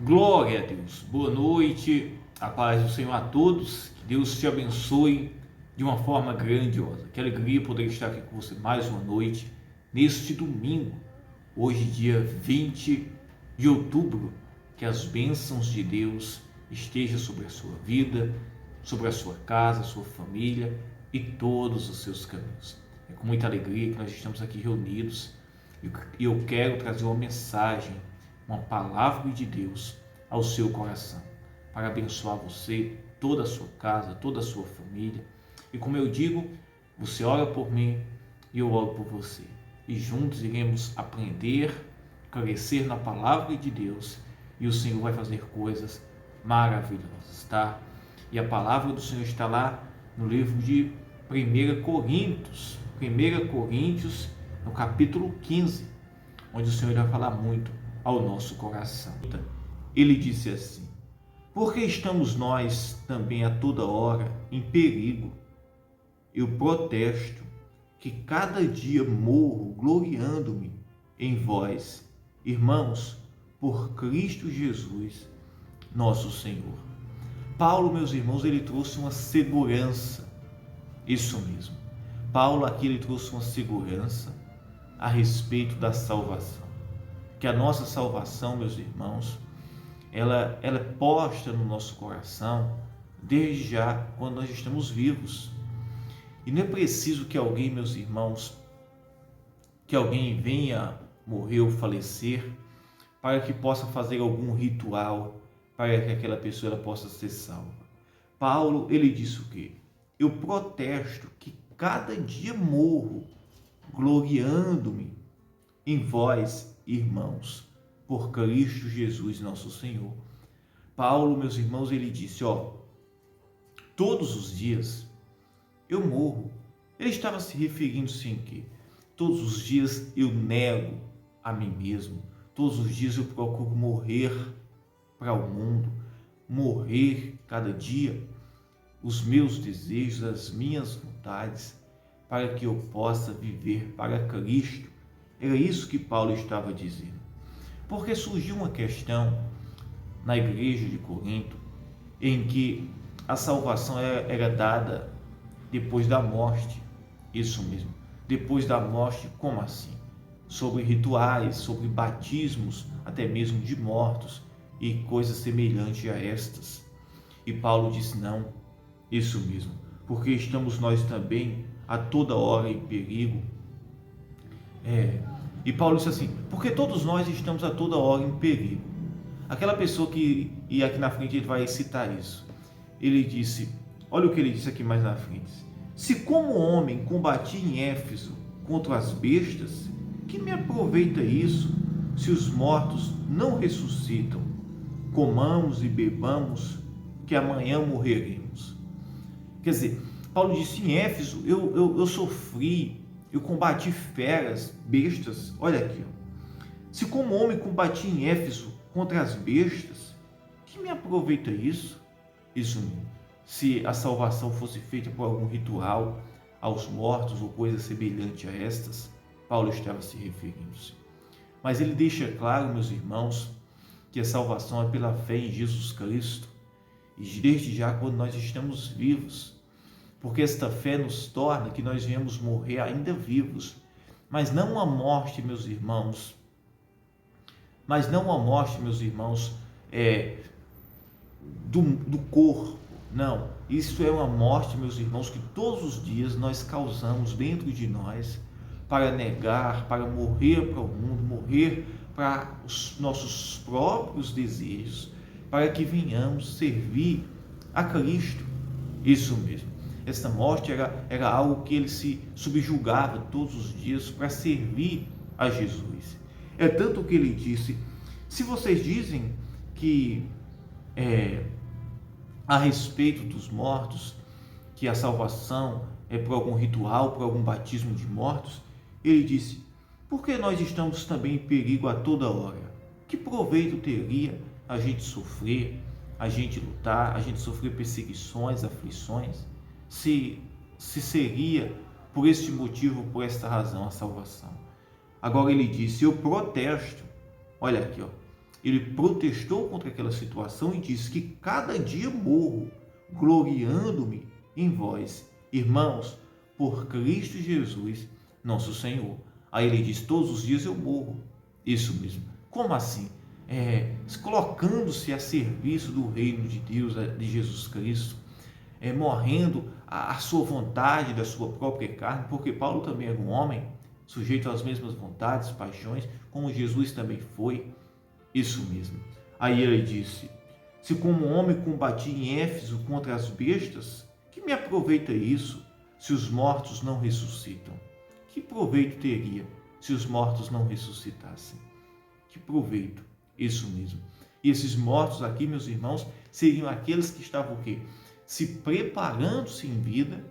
Glória a Deus, boa noite, a paz do Senhor a todos, que Deus te abençoe de uma forma grandiosa. Que alegria poder estar aqui com você mais uma noite, neste domingo, hoje dia 20 de outubro, que as bênçãos de Deus estejam sobre a sua vida, sobre a sua casa, sua família e todos os seus caminhos. É com muita alegria que nós estamos aqui reunidos e eu quero trazer uma mensagem, uma palavra de Deus ao seu coração, para abençoar você, toda a sua casa, toda a sua família. E como eu digo, você ora por mim e eu oro por você. E juntos iremos aprender, crescer na palavra de Deus, e o Senhor vai fazer coisas maravilhosas, tá? E a palavra do Senhor está lá no livro de 1 Coríntios, no capítulo 15, onde o Senhor vai falar muito ao nosso coração. Ele disse assim: porque estamos nós também a toda hora em perigo? Eu protesto que cada dia morro gloriando-me em vós, irmãos, por Cristo Jesus, nosso Senhor. Paulo, meus irmãos, ele trouxe uma segurança, isso mesmo. Paulo aqui ele trouxe uma segurança a respeito da salvação. Que a nossa salvação, meus irmãos, ela é posta no nosso coração desde já, quando nós estamos vivos. E não é preciso que alguém, meus irmãos, que alguém venha morrer ou falecer para que possa fazer algum ritual para que aquela pessoa ela possa ser salva. Paulo, ele disse o quê? Eu protesto que cada dia morro gloriando-me em vós, irmãos, por Cristo Jesus, nosso Senhor. Paulo, meus irmãos, ele disse, todos os dias eu morro. Ele estava se referindo-se em quê? Todos os dias eu nego a mim mesmo. Todos os dias eu procuro morrer para o mundo, morrer cada dia os meus desejos, as minhas vontades, para que eu possa viver para Cristo. Era isso que Paulo estava dizendo. Porque surgiu uma questão na igreja de Corinto em que a salvação era dada depois da morte. Isso mesmo, depois da morte, como assim? Sobre rituais, sobre batismos, até mesmo de mortos e coisas semelhantes a estas. E Paulo disse, não, isso mesmo, porque estamos nós também a toda hora em perigo. E Paulo disse assim, porque todos nós estamos a toda hora em perigo. Aquela pessoa que, e aqui na frente ele vai citar isso, ele disse, olha o que ele disse aqui mais na frente: se como homem combati em Éfeso contra as bestas, que me aproveita isso, se os mortos não ressuscitam? Comamos e bebamos, que amanhã morreremos. Quer dizer, Paulo disse, em Éfeso eu sofri, eu combati feras, bestas. Olha aqui, se como homem combati em Éfeso contra as bestas, que me aproveita isso? Isso mesmo. Se a salvação fosse feita por algum ritual aos mortos ou coisa semelhante a estas, Paulo estava se referindo-se. Mas ele deixa claro, meus irmãos, que a salvação é pela fé em Jesus Cristo, e desde já quando nós estamos vivos, porque esta fé nos torna que nós viemos morrer ainda vivos, mas não a morte, meus irmãos, do corpo. Não, isso é uma morte, meus irmãos, que todos os dias nós causamos dentro de nós para negar, para morrer para o mundo, morrer para os nossos próprios desejos, para que venhamos servir a Cristo. Isso mesmo. Essa morte era algo que ele se subjugava todos os dias para servir a Jesus. É tanto que ele disse, se vocês dizem que a respeito dos mortos, que a salvação é por algum ritual, por algum batismo de mortos, ele disse, porque nós estamos também em perigo a toda hora? Que proveito teria a gente sofrer, a gente lutar, a gente sofrer perseguições, aflições, se seria por este motivo, por esta razão, a salvação? Agora ele disse, eu protesto, olha aqui, ele protestou contra aquela situação e disse que cada dia morro, gloriando-me em vós, irmãos, por Cristo Jesus, nosso Senhor. Aí ele diz, todos os dias eu morro. Isso mesmo. Como assim? Colocando-se a serviço do reino de Deus, de Jesus Cristo, morrendo a sua vontade, da sua própria carne, porque Paulo também era um homem, sujeito às mesmas vontades, paixões, como Jesus também foi. Isso mesmo. Aí ele disse, se como homem combati em Éfeso contra as bestas, que me aproveita isso se os mortos não ressuscitam? Que proveito teria se os mortos não ressuscitassem? Que proveito? Isso mesmo. E esses mortos aqui, meus irmãos, seriam aqueles que estavam o quê? Se preparando-se em vida,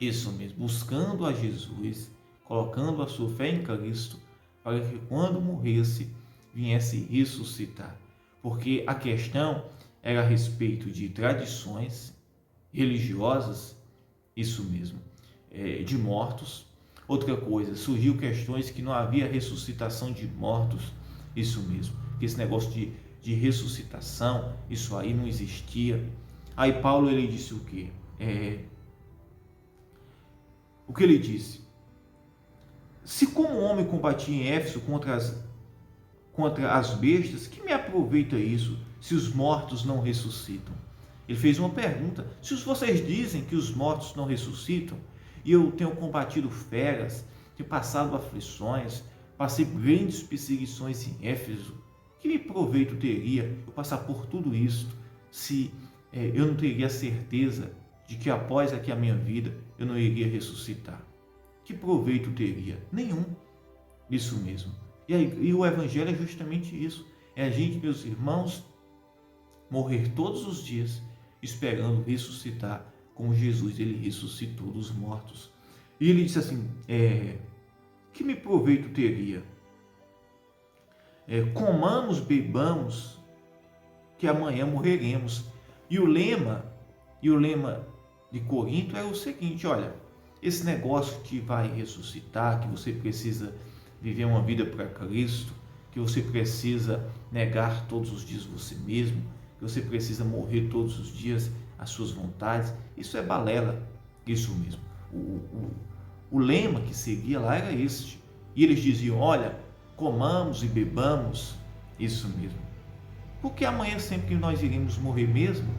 isso mesmo, buscando a Jesus, colocando a sua fé em Cristo, para que quando morresse, viesse ressuscitar. Porque a questão era a respeito de tradições religiosas, isso mesmo, de mortos. Outra coisa, surgiu questões que não havia ressuscitação de mortos, isso mesmo, que esse negócio de ressuscitação, isso aí não existia. Aí Paulo, ele disse o quê? O que ele disse? Se como homem combati em Éfeso contra as bestas, que me aproveita isso se os mortos não ressuscitam? Ele fez uma pergunta, se vocês dizem que os mortos não ressuscitam, e eu tenho combatido feras, tenho passado aflições, passei grandes perseguições em Éfeso, que proveito teria eu passar por tudo isso se eu não teria a certeza de que após aqui a minha vida eu não iria ressuscitar? Que proveito teria? Nenhum. Isso mesmo. E o Evangelho é justamente isso. É a gente, meus irmãos, morrer todos os dias esperando ressuscitar como Jesus, ele ressuscitou dos mortos. E ele disse assim, que me proveito teria? Comamos, bebamos, que amanhã morreremos. E o lema de Corinto é o seguinte, olha, esse negócio que vai ressuscitar, que você precisa viver uma vida para Cristo, que você precisa negar todos os dias você mesmo, que você precisa morrer todos os dias as suas vontades, isso é balela, isso mesmo. O lema que seguia lá era este. E eles diziam, olha, comamos e bebamos, isso mesmo. Porque amanhã sempre que nós iremos morrer mesmo,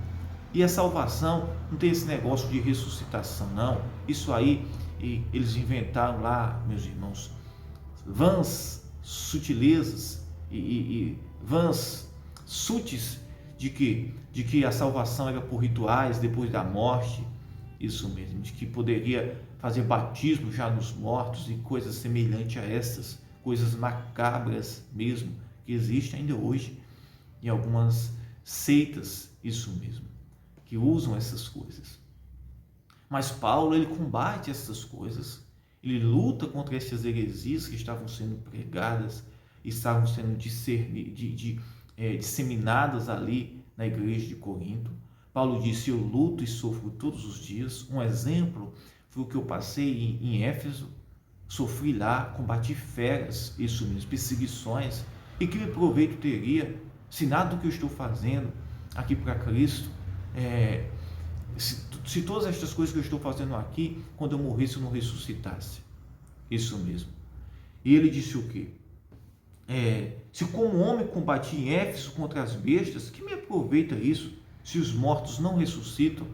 e a salvação não tem esse negócio de ressuscitação, não. Isso aí, eles inventaram lá, meus irmãos, vãs sutilezas e vãs sutis de que a salvação era por rituais depois da morte, isso mesmo, de que poderia fazer batismo já nos mortos e coisas semelhantes a essas, coisas macabras mesmo, que existem ainda hoje em algumas seitas, isso mesmo, que usam essas coisas. Mas Paulo, ele combate essas coisas, ele luta contra essas heresias que estavam sendo pregadas, estavam sendo disseminadas ali na igreja de Corinto. Paulo disse, eu luto e sofro todos os dias. Um exemplo foi o que eu passei em Éfeso, sofri lá, combati feras, isso mesmo, perseguições. E que proveito teria se nada do que eu estou fazendo aqui para Cristo, se todas estas coisas que eu estou fazendo aqui, quando eu morresse eu não ressuscitasse? Isso mesmo. E ele disse o quê? Se como homem combati em Éfeso contra as bestas, que me aproveita isso se os mortos não ressuscitam?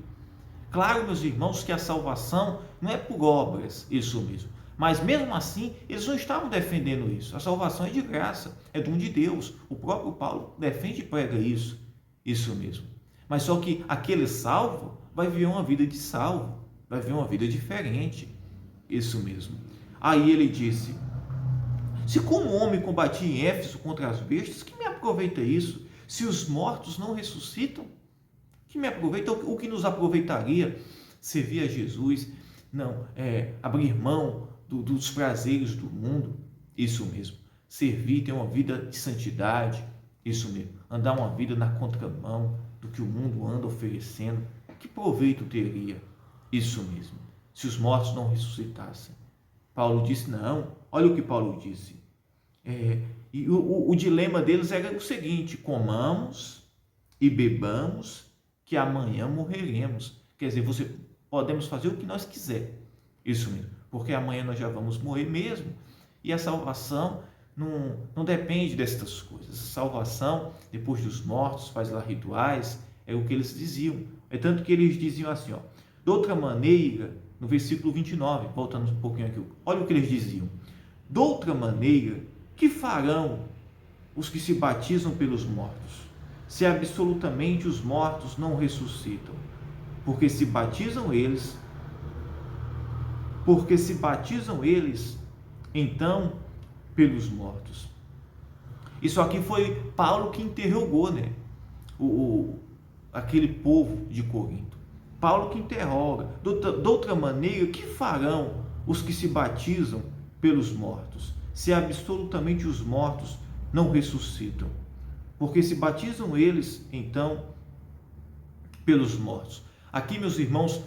Claro, meus irmãos, que a salvação não é por obras, isso mesmo. Mas mesmo assim, eles não estavam defendendo isso. A salvação é de graça, é dom de Deus. O próprio Paulo defende e prega isso mesmo. Mas só que aquele salvo vai viver uma vida de salvo, vai viver uma vida diferente, isso mesmo. Aí ele disse, se como homem combati em Éfeso contra as bestas, que me aproveita isso? Se os mortos não ressuscitam, que me aproveita? O que nos aproveitaria servir a Jesus? Não, abrir mão dos prazeres do mundo, isso mesmo. Servir, ter uma vida de santidade, isso mesmo. Andar uma vida na contramão do que o mundo anda oferecendo. Que proveito teria? Isso mesmo. Se os mortos não ressuscitassem. Paulo disse, não. Olha o que Paulo disse. E o dilema deles era o seguinte: comamos e bebamos, que amanhã morreremos. Quer dizer, podemos fazer o que nós quisermos, isso mesmo, porque amanhã nós já vamos morrer mesmo. E a salvação não depende destas coisas. A salvação, depois dos mortos, faz lá rituais, é o que eles diziam. É tanto que eles diziam assim, ó, de outra maneira, no versículo 29, voltando um pouquinho aqui, olha o que eles diziam: de outra maneira, que farão os que se batizam pelos mortos, se absolutamente os mortos não ressuscitam? Porque se batizam eles, então, pelos mortos. Isso aqui foi Paulo que interrogou, né? Aquele povo de Corinto. Paulo que interroga: de outra maneira, que farão os que se batizam pelos mortos, se absolutamente os mortos não ressuscitam? Porque se batizam eles, então, pelos mortos. Aqui, meus irmãos,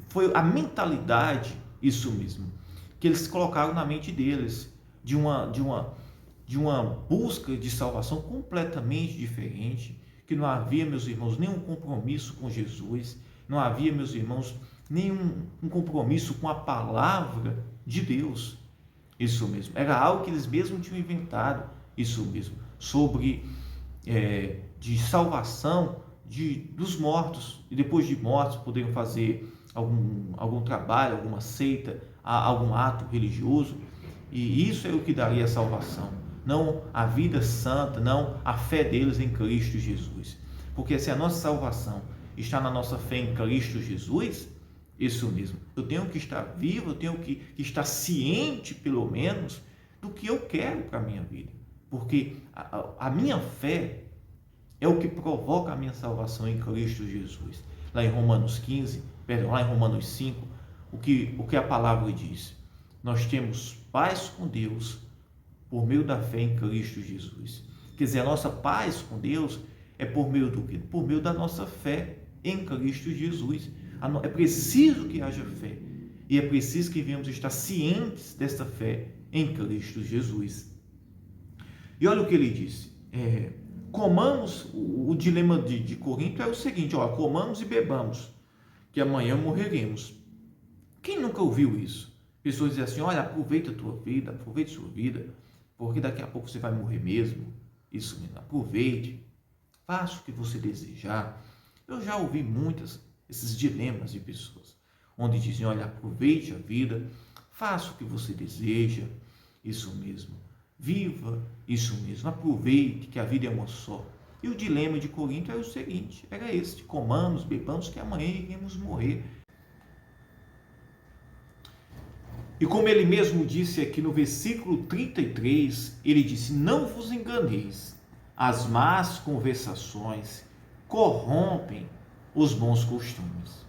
foi a mentalidade, isso mesmo, que eles colocaram na mente deles, de uma busca de salvação completamente diferente, que não havia, meus irmãos, nenhum compromisso com Jesus, não havia, meus irmãos, nenhum compromisso com a palavra de Deus. Isso mesmo, era algo que eles mesmos tinham inventado, isso mesmo, sobre de salvação dos mortos, e depois de mortos poderiam fazer algum trabalho, alguma seita, algum ato religioso, e isso é o que daria a salvação, não a vida santa, não a fé deles em Cristo Jesus. Porque se a nossa salvação está na nossa fé em Cristo Jesus, isso mesmo, eu tenho que estar vivo, eu tenho que estar ciente, pelo menos, do que eu quero para a minha vida, porque a minha fé é o que provoca a minha salvação em Cristo Jesus. Lá em Romanos 5, o que a palavra diz: nós temos paz com Deus por meio da fé em Cristo Jesus. Quer dizer, a nossa paz com Deus é por meio do quê? Por meio da nossa fé em Cristo Jesus. É preciso que haja fé, e é preciso que venhamos estar cientes desta fé em Cristo Jesus. E olha o que ele disse: comamos, o dilema de Corinto é o seguinte: ó, comamos e bebamos, que amanhã morreremos. Quem nunca ouviu isso? Pessoas dizem assim: olha, aproveita a tua vida, aproveite sua vida, porque daqui a pouco você vai morrer mesmo. Isso mesmo, aproveite, faça o que você desejar. Eu já ouvi esses dilemas de pessoas, onde dizem: olha, aproveite a vida, faça o que você deseja, isso mesmo, viva, isso mesmo, aproveite, que a vida é uma só. E o dilema de Corinto era o seguinte, era este: comamos, bebamos, que amanhã iremos morrer. E como ele mesmo disse aqui no versículo 33, ele disse: não vos enganeis, as más conversações corrompem os bons costumes.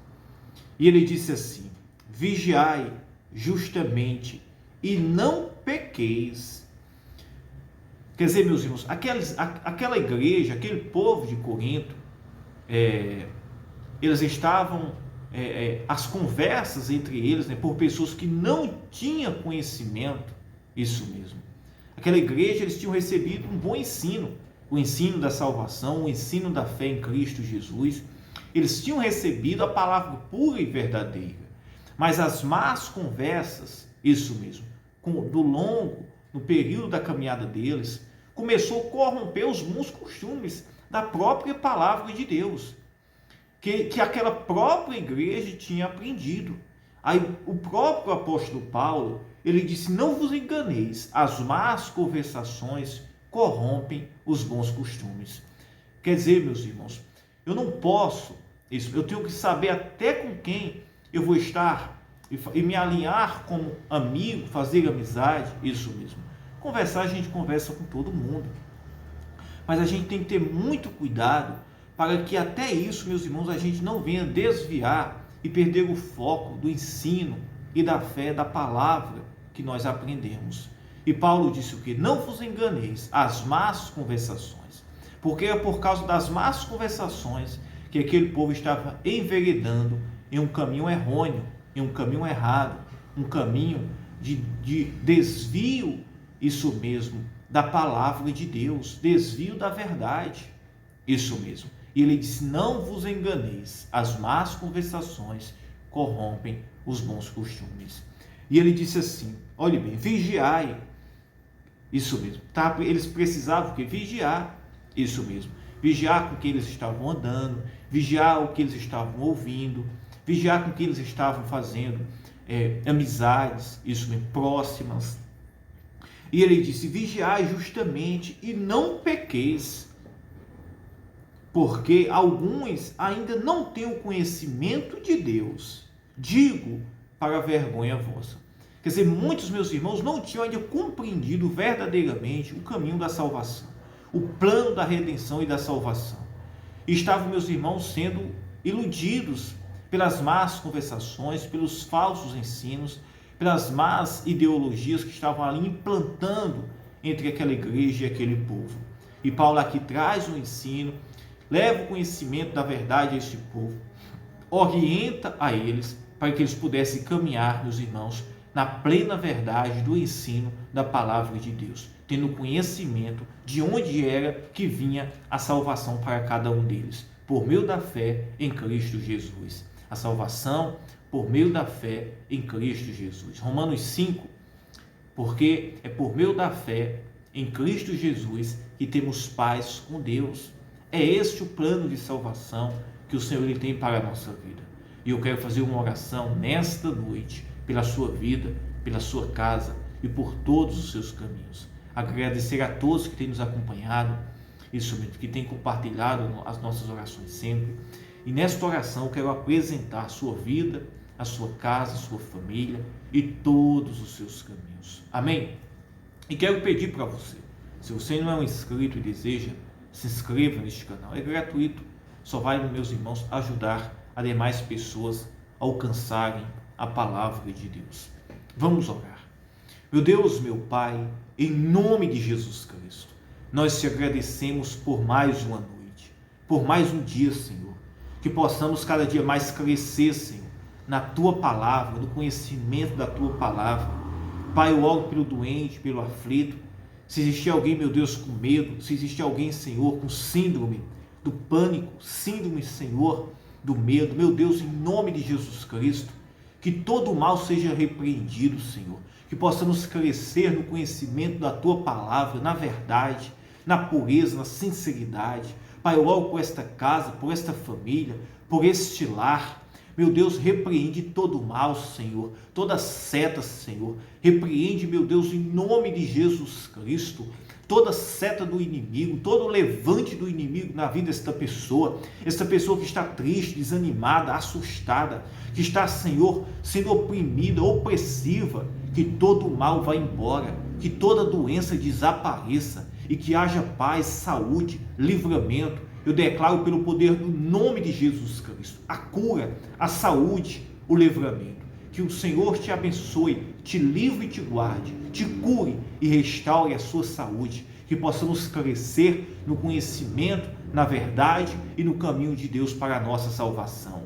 E ele disse assim: vigiai justamente e não pequeis. Quer dizer, meus irmãos, aquela igreja, aquele povo de Corinto, eles estavam, as conversas entre eles, né, por pessoas que não tinham conhecimento, isso mesmo. Aquela igreja, eles tinham recebido um bom ensino, o ensino da salvação, o ensino da fé em Cristo Jesus. Eles tinham recebido a palavra pura e verdadeira, mas as más conversas, isso mesmo, no período da caminhada deles, começou a corromper os bons costumes da própria palavra de Deus, que aquela própria igreja tinha aprendido. Aí o próprio apóstolo Paulo, ele disse: não vos enganeis, as más conversações corrompem os bons costumes. Quer dizer, meus irmãos, eu não posso, eu tenho que saber até com quem eu vou estar e me alinhar como amigo, fazer amizade, isso mesmo. Conversar, a gente conversa com todo mundo, mas a gente tem que ter muito cuidado para que até isso, meus irmãos, a gente não venha desviar e perder o foco do ensino e da fé, da palavra que nós aprendemos. E Paulo disse o que? Não vos enganeis, as más conversações, porque é por causa das más conversações que aquele povo estava enveredando em um caminho errôneo, em um caminho errado, um caminho de desvio isso mesmo, da palavra de Deus, desvio da verdade, isso mesmo. E ele disse: não vos enganeis, as más conversações corrompem os bons costumes. E ele disse assim: olhe bem, vigiai, isso mesmo, tá? Eles precisavam que vigiar, isso mesmo, vigiar com que eles estavam andando, vigiar o que eles estavam ouvindo, vigiar com que eles estavam fazendo amizades, isso mesmo, próximas. E ele disse: vigiai justamente e não pequeis, porque alguns ainda não têm o conhecimento de Deus. Digo para a vergonha vossa. Quer dizer, muitos meus irmãos não tinham ainda compreendido verdadeiramente o caminho da salvação, o plano da redenção e da salvação. E estavam, meus irmãos, sendo iludidos pelas más conversações, pelos falsos ensinos, pelas más ideologias que estavam ali implantando entre aquela igreja e aquele povo. E Paulo aqui traz um ensino, leva o conhecimento da verdade a este povo, orienta a eles para que eles pudessem caminhar, meus irmãos, na plena verdade do ensino da palavra de Deus, tendo conhecimento de onde era que vinha a salvação para cada um deles, por meio da fé em Cristo Jesus. A salvação por meio da fé em Cristo Jesus. Romanos 5, porque é por meio da fé em Cristo Jesus que temos paz com Deus. É este o plano de salvação que o Senhor tem para a nossa vida. E eu quero fazer uma oração nesta noite pela sua vida, pela sua casa e por todos os seus caminhos. Agradecer a todos que têm nos acompanhado, isso mesmo, que têm compartilhado as nossas orações sempre. E nesta oração eu quero apresentar a sua vida, a sua casa, a sua família e todos os seus caminhos. Amém? E quero pedir para você, se você não é um inscrito e deseja, se inscreva neste canal. É gratuito, só vai, meus irmãos, ajudar a demais pessoas a alcançarem a palavra de Deus. Vamos orar. Meu Deus, meu Pai, em nome de Jesus Cristo, nós te agradecemos por mais uma noite, por mais um dia, Senhor, que possamos cada dia mais crescer, Senhor, na Tua palavra, no conhecimento da Tua palavra. Pai, eu oro pelo doente, pelo aflito. Se existir alguém, meu Deus, com medo, se existir alguém, Senhor, com síndrome do pânico, síndrome, Senhor, do medo, meu Deus, em nome de Jesus Cristo, que todo o mal seja repreendido, Senhor, que possamos crescer no conhecimento da Tua palavra, na verdade, na pureza, na sinceridade. Pai, eu oro por esta casa, por esta família, por este lar. Meu Deus, repreende todo o mal, Senhor, toda seta, Senhor. Repreende, meu Deus, em nome de Jesus Cristo, toda seta do inimigo, todo levante do inimigo na vida desta pessoa que está triste, desanimada, assustada, que está, Senhor, sendo oprimida, opressiva, que todo o mal vá embora, que toda doença desapareça e que haja paz, saúde, livramento. Eu declaro pelo poder do nome de Jesus Cristo a cura, a saúde, o livramento. Que o Senhor te abençoe, te livre e te guarde, te cure e restaure a sua saúde. Que possamos crescer no conhecimento, na verdade e no caminho de Deus para a nossa salvação.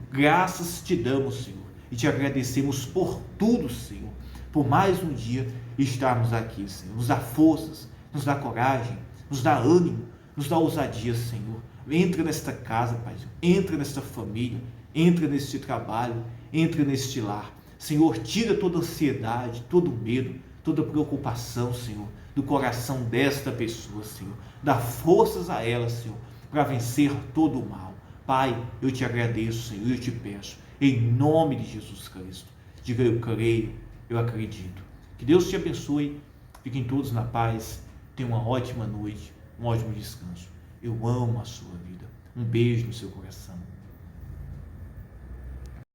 Graças te damos, Senhor, e te agradecemos por tudo, Senhor, por mais um dia estarmos aqui, Senhor. Nos dá forças, nos dá coragem, nos dá ânimo, nos dá ousadia, Senhor. Entra nesta casa, Pai, entra nesta família, entra neste trabalho, entra neste lar. Senhor, tira toda ansiedade, todo medo, toda preocupação, Senhor, do coração desta pessoa, Senhor. Dá forças a ela, Senhor, para vencer todo o mal. Pai, eu te agradeço, Senhor, e eu te peço, em nome de Jesus Cristo. Diga: eu creio, eu acredito. Que Deus te abençoe, fiquem todos na paz, tenham uma ótima noite, um ótimo descanso. Eu amo a sua vida. Um beijo no seu coração.